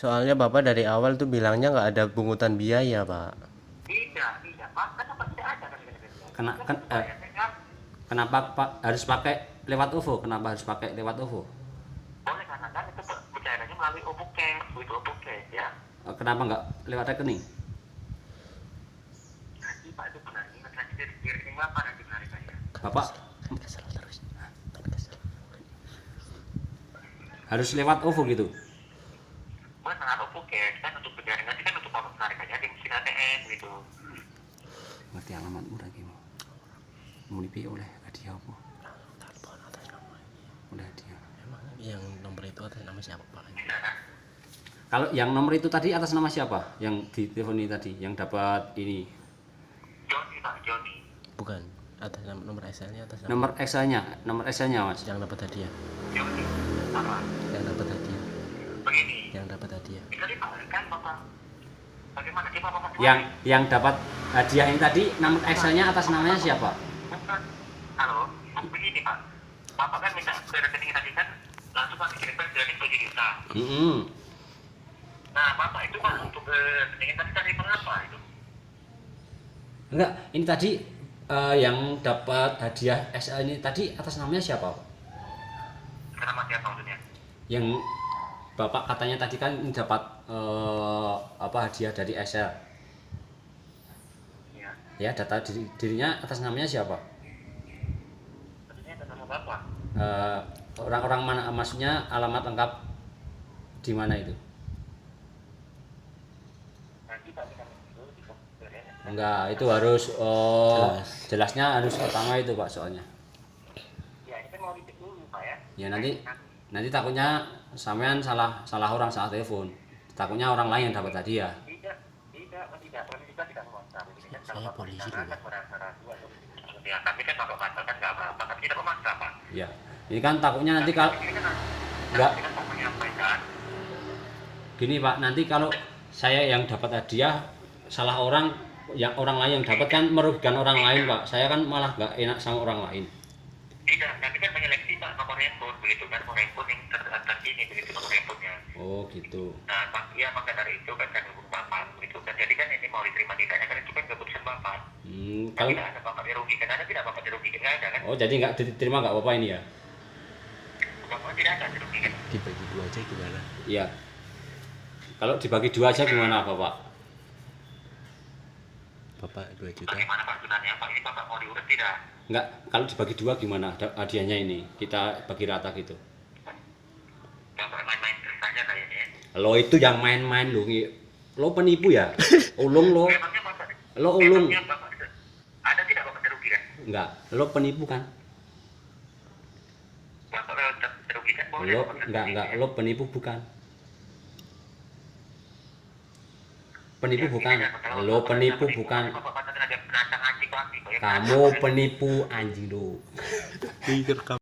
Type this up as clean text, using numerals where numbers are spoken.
Soalnya Bapak dari awal tuh bilangnya nggak ada pungutan biaya, Pak. Tidak, Pak. Kenapa tidak ada? Kena, kenapa Pak harus pakai lewat OVO? Kenapa harus pakai lewat OVO? Boleh karena kan itu pembayarannya melalui OVO Cash, duit OVO Cash ya. Kenapa nggak lewat rekening? Nanti Pak itu benar ini nanti di rekening Bapak nanti benar saya. Bapak Kesel terus. harus lewat OVO gitu. Benar OVO Cash kan untuk pembayaran nanti kan untuk penarikannya di mesin ATM gitu. Ngerti alamatmu lagi mau. Mau dipilih oleh hadiah apa? Telepon atas nama. Oleh hadiah. Emang yang nomor itu atas nama siapa, Pak? Kalau yang nomor itu tadi atas nama siapa? Yang di telepon ini tadi, yang dapat ini. Joni Pak, Joni. Bukan. Atas nomor SL-nya atas nama. Nomor SL-nya Mas. Yang dapat hadiah. Joni. Apa? Yang dapat hadiah. Begini. Yang dapat hadiah. Tadi Pak kan Bapak. Bagaimana sih Bapak masih Yang dapat hadiah ini tadi nomor SL-nya atas namanya siapa? bukan. Halo, begini Pak. Bapak kan minta ke rekening tadi kan langsung Pak dikirimkan ke rekening 7 juta. Nah, Bapak itu Pak untuk rekening tadi mengapa itu? Enggak, ini tadi yang dapat hadiah SL ini tadi atas namanya siapa, Pak? Kenapa siapa maksudnya? Yang Bapak katanya tadi kan dapat hadiah dari SL. Iya. Ya, data dirinya atas namanya siapa? Tadinya atas nama Bapak. Orang-orang mana, maksudnya alamat lengkap di mana itu? Nanti Pak kita dulu di komputernya. Enggak, itu harus jelasnya harus pertama itu Pak soalnya. Ya, ini kan mau dicek dulu Pak ya. Ya nanti takutnya sampean salah orang saat telepon. Takutnya orang lain yang dapat hadiah. Tidak. Polisi kan tidak memaksa. Ini kan kalau Saya Bapak polisi bicara dulu. kan merasa ragu atau ya, tapi kan Bapak katakan nggak apa-apa, tapi tidak memaksa Pak. Ya. Ini kan takutnya nanti kalau Ini kan enggak kita mau menyampaikan. gini Pak, nanti kalau saya yang dapat hadiah salah orang, yang orang lain yang dapat kan merugikan orang lain Pak. Saya kan malah nggak enak sama orang lain. Tidak, nanti kan menyeleksi Pak nomor handphone begitu kan, nomor handphone yang terdaftar ini begitu nomor handphonenya. Oh gitu. Nah, maka dari itu kan hubung Bapak begitu kan. Jadi kan ini mau diterima tidaknya kan itu kan keputusan Bapak. Kalau Tidak ada Bapak dirugikan, ada tidak Bapak dirugikan, nggak ada kan? oh jadi nggak diterima nggak apa-apa ini ya? Bapak tidak ada dirugikan. Dibagi dua aja gimana? Iya. Kalau dibagi dua aja gimana Bapak? Bapak 2 juta. Bagaimana Pak sebenarnya? Pak ini Bapak mau diurus tidak? Enggak, kalau dibagi dua gimana hadiahnya ini? Kita bagi rata gitu. Bapak main-main saja kayaknya. Lo itu yang main-main lo, lo penipu ya? Ulung lo, Memangnya Bapak? lo ulung. Memangnya Bapak ada tidak Bapak dirugikan? Enggak, lo penipu kan? Bapak dirugikan boleh. Lo Bapak enggak, lo penipu bukan? Penipu bukan? Lo penipu bukan? Bapak katakan ada berantem anjing lagi. Kamu penipu anjing lo. Direkam.